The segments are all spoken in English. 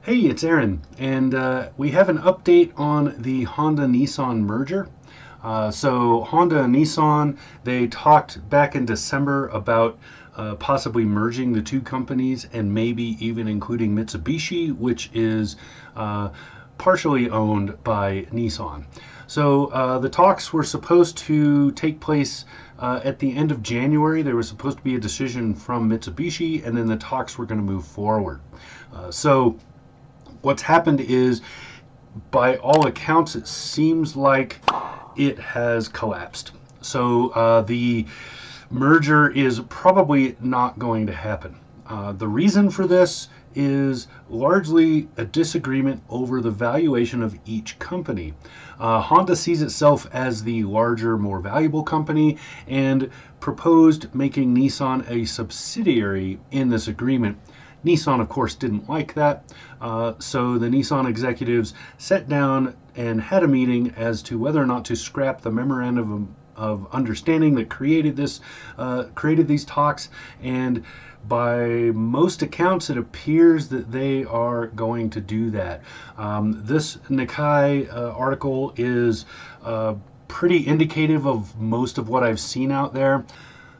Hey, it's Aaron, and we have an update on the Honda-Nissan merger. So Honda and Nissan, they talked back in December about possibly merging the two companies and maybe even including Mitsubishi, which is partially owned by Nissan. So the talks were supposed to take place at the end of January. There was supposed to be a decision from Mitsubishi, and then the talks were going to move forward. So what's happened is, by all accounts, it seems like it has collapsed. So the merger is probably not going to happen. The reason for this is largely a disagreement over the valuation of each company. Honda sees itself as the larger, more valuable company and proposed making Nissan a subsidiary in this agreement. Nissan, of course, didn't like that, so the Nissan executives sat down and had a meeting as to whether or not to scrap the memorandum of understanding that created these talks. And by most accounts, it appears that they are going to do that. This Nikkei article is pretty indicative of most of what I've seen out there.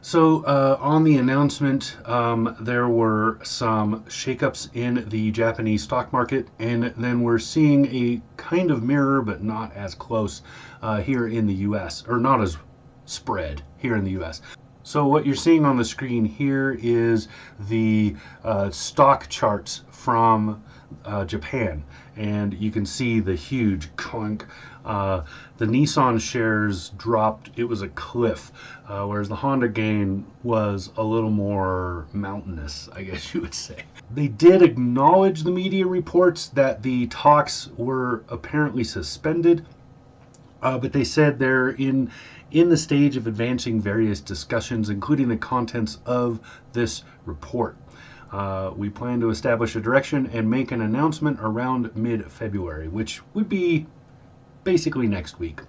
So on the announcement, there were some shakeups in the Japanese stock market, and then we're seeing a kind of mirror, but not as close here in the U.S., or not as spread here in the U.S. So what you're seeing on the screen here is the stock charts from Japan, and you can see the huge clunk. The Nissan shares dropped. It was a cliff, whereas the Honda gain was a little more mountainous, I guess you would say. They did acknowledge the media reports that the talks were apparently suspended, but they said they're in the stage of advancing various discussions, including the contents of this report. We plan to establish a direction and make an announcement around mid-February, which would be basically next week.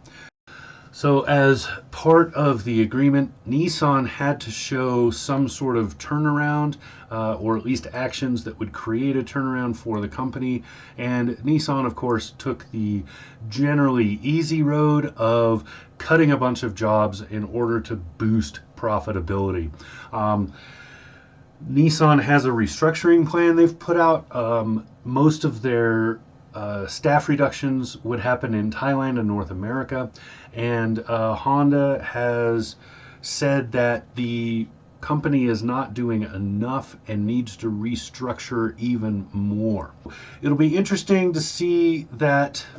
So as part of the agreement, Nissan had to show some sort of turnaround, or at least actions that would create a turnaround for the company. And Nissan, of course, took the generally easy road of cutting a bunch of jobs in order to boost profitability. Nissan has a restructuring plan they've put out. Most of their staff reductions would happen in Thailand and North America, and Honda has said that the company is not doing enough and needs to restructure even more. It'll be interesting to see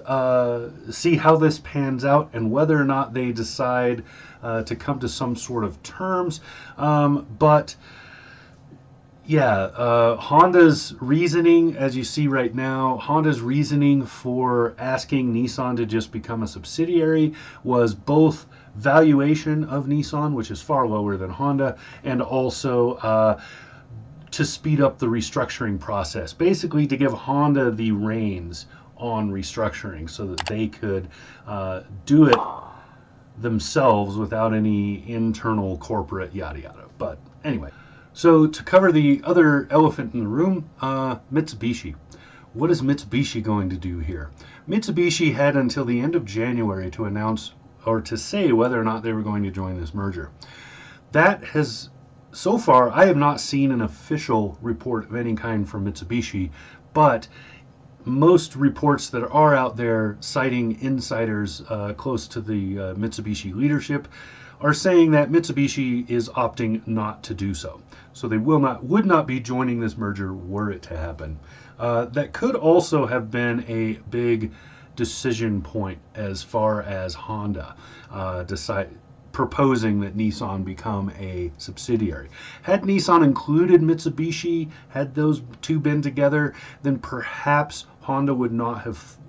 how this pans out and whether or not they decide to come to some sort of terms. But yeah, Honda's reasoning, as you see right now, Honda's reasoning for asking Nissan to just become a subsidiary was both valuation of Nissan, which is far lower than Honda, and also to speed up the restructuring process, basically to give Honda the reins on restructuring so that they could do it themselves without any internal corporate yada yada. But anyway. So to cover the other elephant in the room, Mitsubishi. What is Mitsubishi going to do here? Mitsubishi had until the end of January to announce or to say whether or not they were going to join this merger. That has, so far, I have not seen an official report of any kind from Mitsubishi, but most reports that are out there citing insiders close to the Mitsubishi leadership are saying that Mitsubishi is opting not to do so. So they would not be joining this merger were it to happen. That could also have been a big decision point as far as Honda proposing that Nissan become a subsidiary. Had Nissan included Mitsubishi, had those two been together, then perhaps Honda would not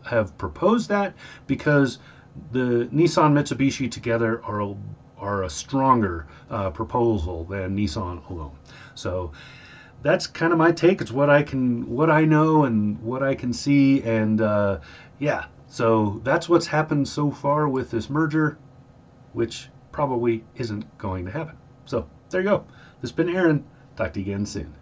have proposed that, because the Nissan Mitsubishi together are a stronger proposal than Nissan alone. So that's kind of my take. It's what I know and what I can see, and yeah. So that's what's happened so far with this merger, which probably isn't going to happen. So there you go. This has been Aaron. Talk to you again soon.